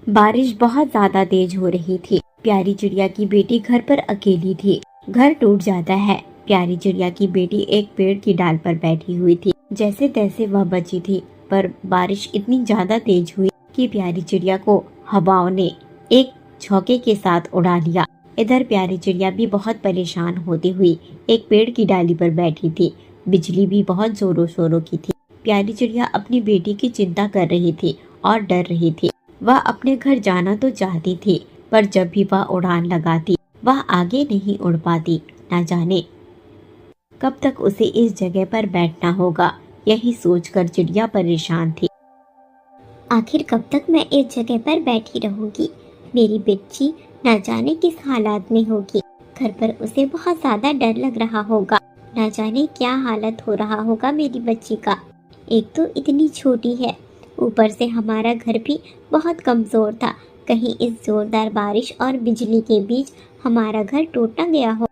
बारिश बहुत ज्यादा तेज हो रही थी। प्यारी चिड़िया की बेटी घर पर अकेली थी। घर टूट जाता है। प्यारी चिड़िया की बेटी एक पेड़ की डाल पर बैठी हुई थी। जैसे तैसे वह बची थी, पर बारिश इतनी ज्यादा तेज हुई कि प्यारी चिड़िया को हवाओं ने एक झोंके के साथ उड़ा लिया। इधर प्यारी चिड़िया भी बहुत परेशान होती हुई एक पेड़ की डाली पर बैठी थी। बिजली भी बहुत जोरों शोरों की थी। प्यारी चिड़िया अपनी बेटी की चिंता कर रही थी और डर रही थी। वह अपने घर जाना तो चाहती थी, पर जब भी वह उड़ान लगाती वह आगे नहीं उड़ पाती। न जाने कब तक उसे इस जगह पर बैठना होगा। यही सोचकर चिड़िया परेशान थी। आखिर कब तक मैं इस जगह पर बैठी रहूंगी? मेरी बच्ची न जाने किस हालात में होगी। घर पर उसे बहुत ज्यादा डर लग रहा होगा। न जाने क्या हालत हो रहा होगा मेरी बच्ची का। एक तो इतनी छोटी है, ऊपर से हमारा घर भी बहुत कमजोर था। कहीं इस जोरदार बारिश और बिजली के बीच हमारा घर टूट न गया हो।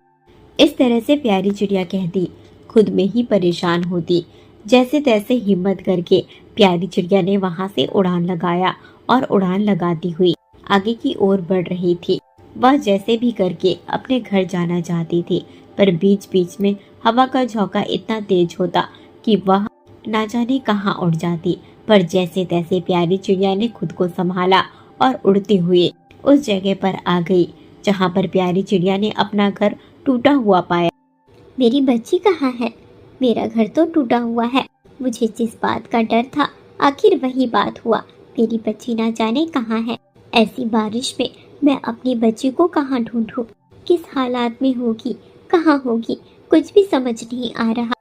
इस तरह से प्यारी चिड़िया कहती, खुद में ही परेशान होती। जैसे तैसे हिम्मत करके प्यारी चिड़िया ने वहां से उड़ान लगाया और उड़ान लगाती हुई आगे की ओर बढ़ रही थी। वह जैसे भी करके अपने घर जाना चाहती थी, पर बीच बीच में हवा का झोंका इतना तेज होता कि वह ना जाने कहाँ उड़ जाती। पर जैसे तैसे प्यारी चिड़िया ने खुद को संभाला और उड़ते हुए उस जगह पर आ गई जहाँ पर प्यारी चिड़िया ने अपना घर टूटा हुआ पाया। मेरी बच्ची कहाँ है? मेरा घर तो टूटा हुआ है। मुझे जिस बात का डर था, आखिर वही बात हुआ। मेरी बच्ची ना जाने कहाँ है। ऐसी बारिश में मैं अपनी बच्ची को कहाँ ढूंढूं? किस हालात में होगी, कहाँ होगी, कुछ भी समझ नहीं आ रहा।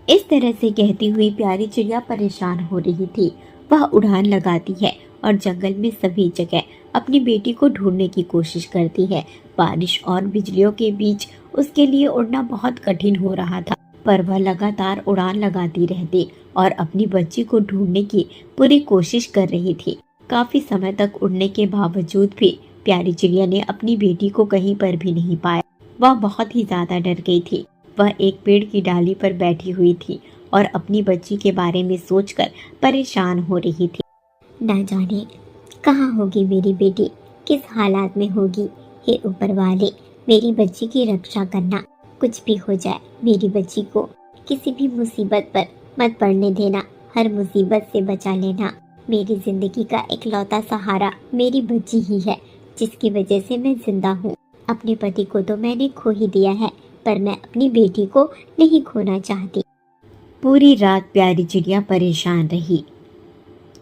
इस तरह से कहती हुई प्यारी चिड़िया परेशान हो रही थी। वह उड़ान लगाती है और जंगल में सभी जगह अपनी बेटी को ढूंढने की कोशिश करती है। बारिश और बिजलियों के बीच उसके लिए उड़ना बहुत कठिन हो रहा था, पर वह लगातार उड़ान लगाती रहती और अपनी बच्ची को ढूंढने की पूरी कोशिश कर रही थी। काफी समय तक उड़ने के बावजूद भी प्यारी चिड़िया ने अपनी बेटी को कहीं पर भी नहीं पाया। वह बहुत ही ज्यादा डर गई थी। वह एक पेड़ की डाली पर बैठी हुई थी और अपनी बच्ची के बारे में सोचकर परेशान हो रही थी। न जाने कहाँ होगी मेरी बेटी, किस हालात में होगी। हे ऊपर वाले, मेरी बच्ची की रक्षा करना। कुछ भी हो जाए, मेरी बच्ची को किसी भी मुसीबत पर मत पड़ने देना। हर मुसीबत से बचा लेना। मेरी जिंदगी का इकलौता सहारा मेरी बच्ची ही है, जिसकी वजह से मैं जिंदा हूँ। अपने पति को तो मैंने खो ही दिया है, पर मैं अपनी बेटी को नहीं खोना चाहती। पूरी रात प्यारी चिड़िया परेशान रही।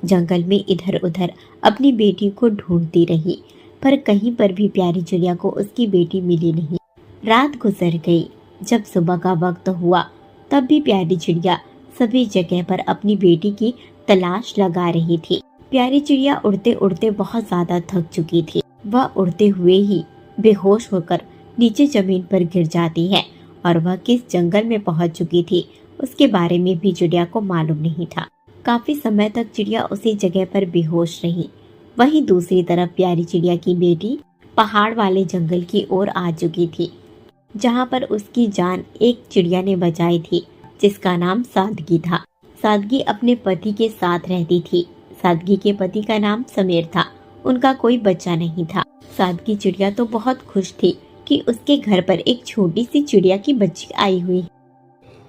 जंगल में इधर उधर अपनी बेटी को ढूंढती रही, पर कहीं पर भी प्यारी चिड़िया को उसकी बेटी मिली नहीं। रात गुजर गई। जब सुबह का वक्त हुआ, तब भी प्यारी चिड़िया सभी जगह पर अपनी बेटी की तलाश लगा रही थी। प्यारी चिड़िया उड़ते उड़ते बहुत ज्यादा थक चुकी थी। वह उड़ते हुए ही बेहोश होकर नीचे जमीन पर गिर जाती है और वह किस जंगल में पहुंच चुकी थी उसके बारे में भी चिड़िया को मालूम नहीं था। काफी समय तक चिड़िया उसी जगह पर बेहोश रही। वहीं दूसरी तरफ प्यारी चिड़िया की बेटी पहाड़ वाले जंगल की ओर आ चुकी थी, जहां पर उसकी जान एक चिड़िया ने बचाई थी, जिसका नाम सादगी था। सादगी अपने पति के साथ रहती थी। सादगी के पति का नाम समीर था। उनका कोई बच्चा नहीं था। सादगी चिड़िया तो बहुत खुश थी कि उसके घर पर एक छोटी सी चिड़िया की बच्ची आई हुई।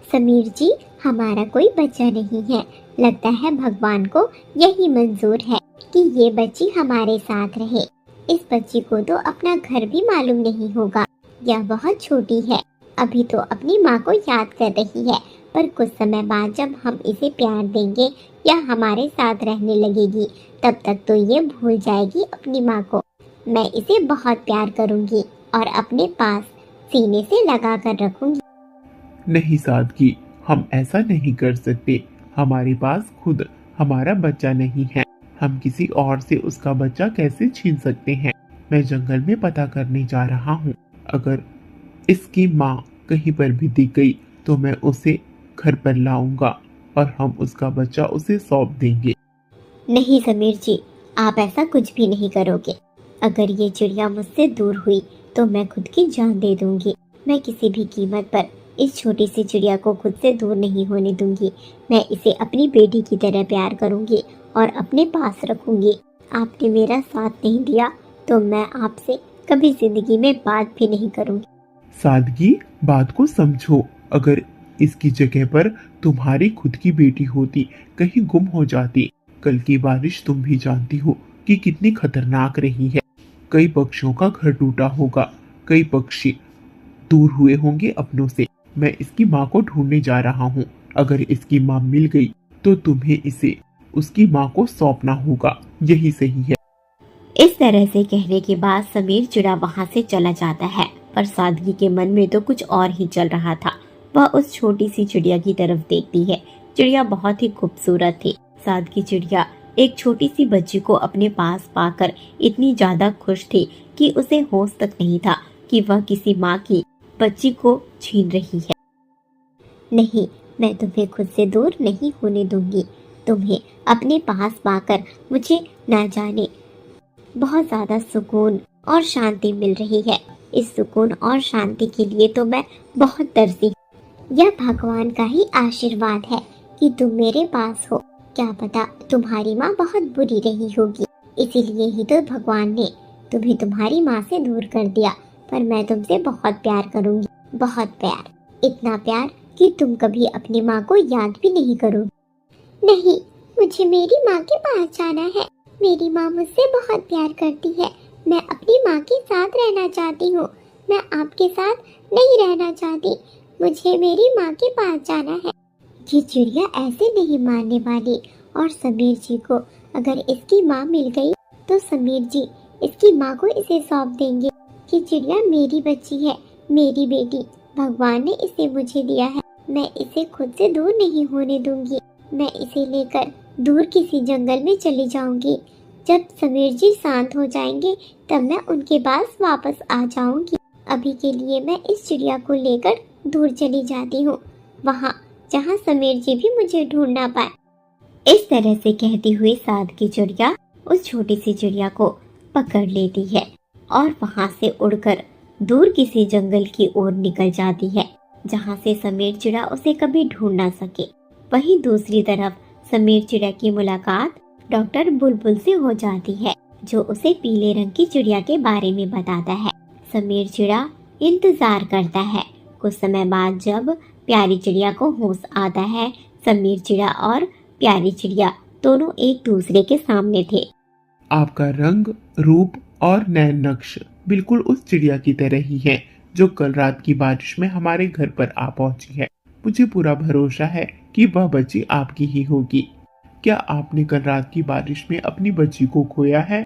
समीर जी, हमारा कोई बच्चा नहीं है। लगता है भगवान को यही मंजूर है कि ये बच्ची हमारे साथ रहे। इस बच्ची को तो अपना घर भी मालूम नहीं होगा। यह बहुत छोटी है, अभी तो अपनी माँ को याद कर रही है, पर कुछ समय बाद जब हम इसे प्यार देंगे या हमारे साथ रहने लगेगी, तब तक तो ये भूल जाएगी अपनी माँ को। मैं इसे बहुत प्यार करूँगी और अपने पास सीने से लगा कर रखूँगी। नहीं सादगी, हम ऐसा नहीं कर सकते। हमारे पास खुद हमारा बच्चा नहीं है। हम किसी और से उसका बच्चा कैसे छीन सकते हैं? मैं जंगल में पता करने जा रहा हूँ। अगर इसकी माँ कहीं पर भी दिख गई तो मैं उसे घर पर लाऊंगा और हम उसका बच्चा उसे सौंप देंगे। नहीं समीर जी, आप ऐसा कुछ भी नहीं करोगे। अगर ये चिड़िया मुझसे दूर हुई तो मैं खुद की जान दे दूंगी। मैं किसी भी कीमत पर इस छोटी सी चिड़िया को खुद से दूर नहीं होने दूंगी। मैं इसे अपनी बेटी की तरह प्यार करूंगी और अपने पास रखूंगी। आपने मेरा साथ नहीं दिया तो मैं आपसे कभी जिंदगी में बात भी नहीं करूंगी। सादगी, बात को समझो। अगर इसकी जगह पर तुम्हारी खुद की बेटी होती, कहीं गुम हो जाती। कल की बारिश तुम भी जानती हो कि कितनी खतरनाक रही है। कई पक्षियों का घर टूटा होगा, कई पक्षी दूर हुए होंगे अपनों से। मैं इसकी माँ को ढूंढने जा रहा हूँ। अगर इसकी माँ मिल गई तो तुम्हें इसे उसकी माँ को सौंपना होगा। यही सही है। इस तरह से कहने के बाद समीर चिड़ा वहां से चला जाता है, पर सादगी के मन में तो कुछ और ही चल रहा था। वह उस छोटी सी चिड़िया की तरफ देखती है। चिड़िया बहुत ही खूबसूरत थी। सादगी चिड़िया एक छोटी सी बच्ची को अपने पास पाकर इतनी ज्यादा खुश थी कि उसे होश तक नहीं था कि वह किसी माँ की बच्ची को छीन रही है। नहीं, मैं तुम्हें खुद से दूर नहीं होने दूंगी। तुम्हें अपने पास पाकर मुझे ना जाने बहुत ज्यादा सुकून और शांति मिल रही है। इस सुकून और शांति के लिए तो मैं बहुत तरसी हूँ। यह भगवान का ही आशीर्वाद है कि तुम मेरे पास हो। क्या पता तुम्हारी माँ बहुत बुरी रही होगी, इसीलिए ही तो भगवान ने तुम्हें तुम्हारी माँ से दूर कर दिया। पर मैं तुमसे बहुत प्यार करूंगी, बहुत प्यार, इतना प्यार कि तुम कभी अपनी माँ को याद भी नहीं करोगे। नहीं, मुझे मेरी माँ के पास जाना है। मेरी माँ मुझसे बहुत प्यार करती है। मैं अपनी माँ के साथ रहना चाहती हूँ। मैं आपके साथ नहीं रहना चाहती। मुझे मेरी माँ के पास जाना है। ये चिड़िया ऐसे नहीं मानने वाली, और समीर जी को अगर इसकी माँ मिल गई तो समीर जी इसकी माँ को इसे सौंप देंगे। ये चिड़िया मेरी बच्ची है, मेरी बेटी। भगवान ने इसे मुझे दिया है। मैं इसे खुद से दूर नहीं होने दूंगी। मैं इसे लेकर दूर किसी जंगल में चली जाऊंगी। जब समीर जी शांत हो जाएंगे तब मैं उनके पास वापस आ जाऊंगी। अभी के लिए मैं इस चिड़िया को लेकर दूर चली जाती हूँ, वहाँ जहाँ समीर जी भी मुझे ढूंढ ना पाए। इस तरह से कहती हुई सादगी चिड़िया उस छोटी सी चिड़िया को पकड़ लेती है और वहां से उड़कर दूर किसी जंगल की ओर निकल जाती है, जहां से समीर चिड़ा उसे कभी ढूंढ ना सके। वहीं दूसरी तरफ समीर चिड़ा की मुलाकात डॉक्टर बुलबुल से हो जाती है, जो उसे पीले रंग की चिड़िया के बारे में बताता है। समीर चिड़ा इंतजार करता है। कुछ समय बाद जब प्यारी चिड़िया को होश आता है, समीर चिड़ा और प्यारी चिड़िया दोनों एक दूसरे के सामने थे। आपका रंग, रूप और नैन नक्श बिल्कुल उस चिड़िया की तरह ही है जो कल रात की बारिश में हमारे घर पर आ पहुंची है। मुझे पूरा भरोसा है कि वह बच्ची आपकी ही होगी। क्या आपने कल रात की बारिश में अपनी बच्ची को खोया है?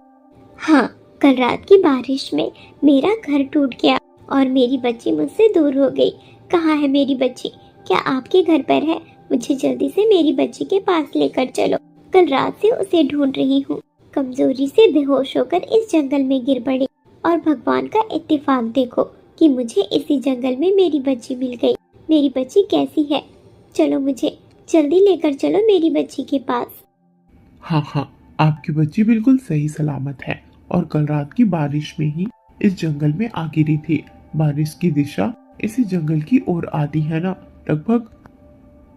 हाँ, कल रात की बारिश में मेरा घर टूट गया और मेरी बच्ची मुझसे दूर हो गई। कहाँ है मेरी बच्ची? क्या आपके घर पर है? मुझे जल्दी से मेरी बच्ची के पास लेकर चलो। कल रात से उसे ढूंढ रही हूँ। कमजोरी से बेहोश होकर इस जंगल में गिर पड़ी, और भगवान का इत्तेफाक देखो कि मुझे इसी जंगल में मेरी बच्ची मिल गई। मेरी बच्ची कैसी है? चलो, मुझे जल्दी लेकर चलो मेरी बच्ची के पास। हाँ, आपकी बच्ची बिल्कुल सही सलामत है और कल रात की बारिश में ही इस जंगल में आ गिरी थी। बारिश की दिशा इसी जंगल की ओर आती है ना। लगभग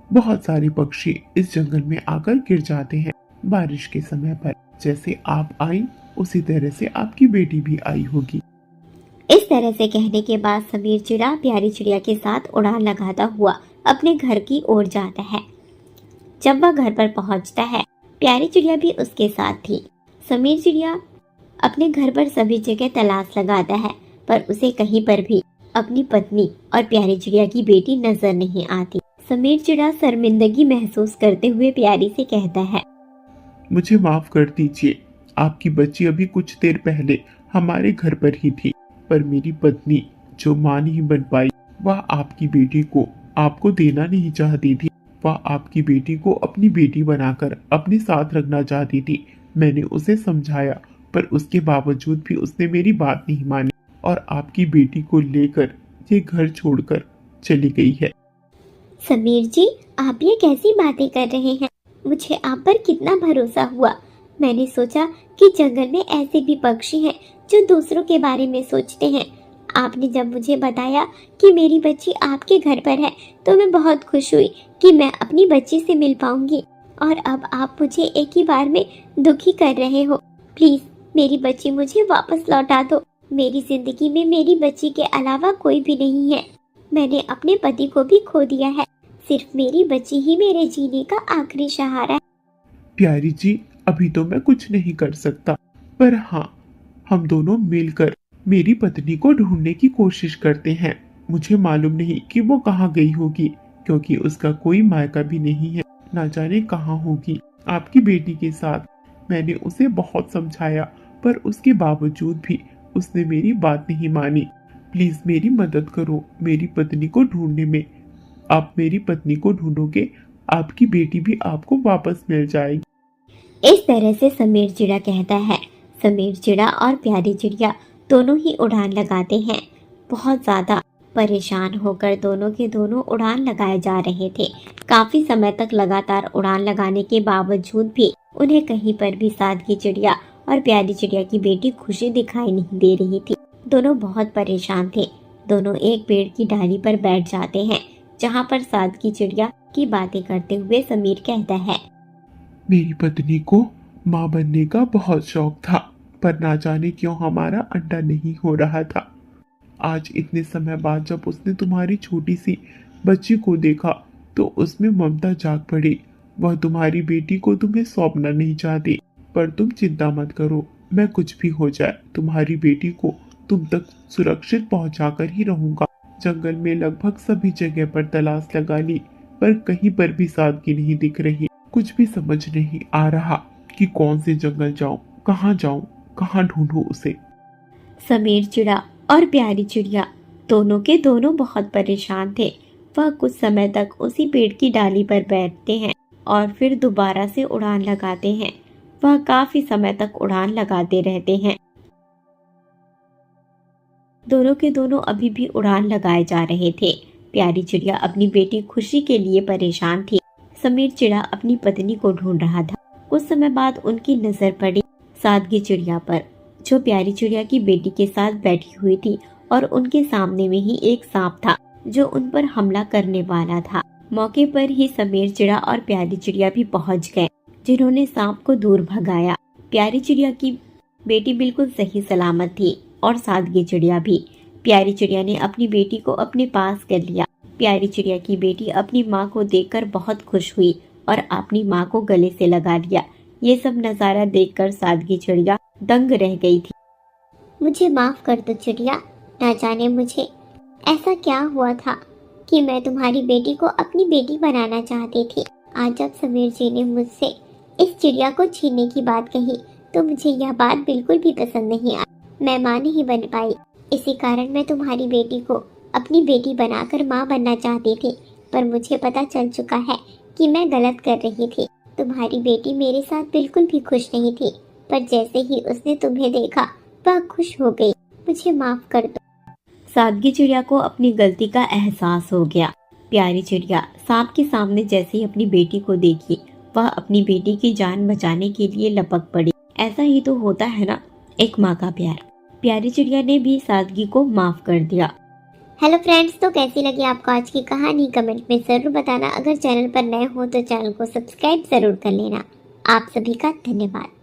बहुत सारे पक्षी इस जंगल में आकर गिर जाते हैं बारिश के समय पर। जैसे आप आई उसी तरह से आपकी बेटी भी आई होगी। इस तरह से कहने के बाद समीर चिड़ा प्यारी चिड़िया के साथ उड़ान लगाता हुआ अपने घर की ओर जाता है। जब वह घर पर पहुंचता है, प्यारी चिड़िया भी उसके साथ थी। समीर चिड़िया अपने घर पर सभी जगह तलाश लगाता है, पर उसे कहीं पर भी अपनी पत्नी और प्यारी चिड़िया की बेटी नजर नहीं आती। समीर चिड़ा शर्मिंदगी महसूस करते हुए प्यारी से कहता है, मुझे माफ कर दीजिए। आपकी बच्ची अभी कुछ देर पहले हमारे घर पर ही थी, पर मेरी पत्नी जो मां नहीं बन पाई, वह आपकी बेटी को आपको देना नहीं चाहती थी। वह आपकी बेटी को अपनी बेटी बनाकर अपने साथ रखना चाहती थी। मैंने उसे समझाया, पर उसके बावजूद भी उसने मेरी बात नहीं मानी और आपकी बेटी को लेकर ये घर छोड़कर चली गई है। समीर जी, आप ये कैसी बातें कर रहे हैं? मुझे आप पर कितना भरोसा हुआ। मैंने सोचा कि जंगल में ऐसे भी पक्षी हैं जो दूसरों के बारे में सोचते हैं। आपने जब मुझे बताया कि मेरी बच्ची आपके घर पर है तो मैं बहुत खुश हुई कि मैं अपनी बच्ची से मिल पाऊंगी। और अब आप मुझे एक ही बार में दुखी कर रहे हो। प्लीज मेरी बच्ची मुझे वापस लौटा दो। मेरी जिंदगी में मेरी बच्ची के अलावा कोई भी नहीं है। मैंने अपने पति को भी खो दिया है। सिर्फ मेरी बच्ची ही मेरे जीने का आखिरी सहारा है। प्यारी जी, अभी तो मैं कुछ नहीं कर सकता, पर हाँ, हम दोनों मिलकर मेरी पत्नी को ढूंढने की कोशिश करते हैं। मुझे मालूम नहीं कि वो कहाँ गई होगी, क्योंकि उसका कोई मायका भी नहीं है। ना जाने कहाँ होगी आपकी बेटी के साथ। मैंने उसे बहुत समझाया, पर उसके बावजूद भी उसने मेरी बात नहीं मानी। प्लीज मेरी मदद करो मेरी पत्नी को ढूंढने में। आप मेरी पत्नी को ढूंढोगे, आपकी बेटी भी आपको वापस मिल जाएगी। इस तरह से समीर चिड़ा कहता है। समीर चिड़ा और प्यारी चिड़िया दोनों ही उड़ान लगाते हैं। बहुत ज़्यादा परेशान होकर दोनों के दोनों उड़ान लगाए जा रहे थे। काफ़ी समय तक लगातार उड़ान लगाने के बावजूद भी उन्हें कहीं पर भी सादगी चिड़िया और प्यारी चिड़िया की बेटी खुशी दिखाई नहीं दे रही थी। दोनों बहुत परेशान थे। दोनों एक पेड़ की डाली पर बैठ जाते हैं, जहाँ पर सादगी चिड़िया की बातें करते हुए समीर कहता है, मेरी पत्नी को माँ बनने का बहुत शौक था, पर ना जाने क्यों हमारा अंडा नहीं हो रहा था। आज इतने समय बाद जब उसने तुम्हारी छोटी सी बच्ची को देखा तो उसमें ममता जाग पड़ी। वह तुम्हारी बेटी को तुम्हें सौंपना नहीं चाहती, पर तुम चिंता मत करो, मैं कुछ भी हो जाए तुम्हारी बेटी को तुम तक सुरक्षित पहुंचाकर ही रहूंगा। जंगल में लगभग सभी जगह पर तलाश लगा ली, पर कहीं पर भी सादगी नहीं दिख रही। कुछ भी समझ नहीं आ रहा कि कौन से जंगल जाऊं, कहाँ ढूंढूं उसे। समीर चिड़ा और प्यारी चिड़िया दोनों के दोनों बहुत परेशान थे। वह कुछ समय तक उसी पेड़ की डाली पर बैठते हैं और फिर दोबारा से उड़ान लगाते हैं। वह काफी समय तक उड़ान लगाते रहते हैं। दोनों के दोनों अभी भी उड़ान लगाए जा रहे थे। प्यारी चिड़िया अपनी बेटी खुशी के लिए परेशान थी। समीर चिड़ा अपनी पत्नी को ढूंढ रहा था। कुछ समय बाद उनकी नजर पड़ी सादगी चिड़िया पर, जो प्यारी चिड़िया की बेटी के साथ बैठी हुई थी और उनके सामने में ही एक सांप था जो उन पर हमला करने वाला था। मौके पर ही समीर चिड़ा और प्यारी चिड़िया भी पहुंच गए, जिन्होंने सांप को दूर भगाया। प्यारी चिड़िया की बेटी बिल्कुल सही सलामत थी और सादगी चिड़िया भी। प्यारी चिड़िया ने अपनी बेटी को अपने पास कर लिया। प्यारी चिड़िया की बेटी अपनी माँ को देखकर बहुत खुश हुई और अपनी माँ को गले से लगा लिया। ये सब नज़ारा देखकर सादगी चिड़िया दंग रह गई थी। मुझे माफ कर दो चिड़िया। ना जाने मुझे ऐसा क्या हुआ था कि मैं तुम्हारी बेटी को अपनी बेटी बनाना चाहती थी। आज जब समीर जी ने मुझसे इस चिड़िया को छीनने की बात कही तो मुझे यह बात बिल्कुल भी पसंद नहीं आई। मैं माँ नहीं बन पाई, इसी कारण मैं तुम्हारी बेटी को अपनी बेटी बनाकर माँ बनना चाहती थी। पर मुझे पता चल चुका है कि मैं गलत कर रही थी। तुम्हारी बेटी मेरे साथ बिल्कुल भी खुश नहीं थी, पर जैसे ही उसने तुम्हें देखा वह खुश हो गई। मुझे माफ कर दो। सादगी चिड़िया को अपनी गलती का एहसास हो गया। प्यारी चिड़िया सांप के सामने जैसे ही अपनी बेटी को देखी, वह अपनी बेटी की जान बचाने के लिए लपक पड़ी। ऐसा ही तो होता है ना, एक माँ का प्यार। प्यारी चिड़िया ने भी सादगी को माफ कर दिया। हेलो फ्रेंड्स, तो कैसी लगी आपको आज की कहानी कमेंट में ज़रूर बताना। अगर चैनल पर नए हो तो चैनल को सब्सक्राइब ज़रूर कर लेना। आप सभी का धन्यवाद।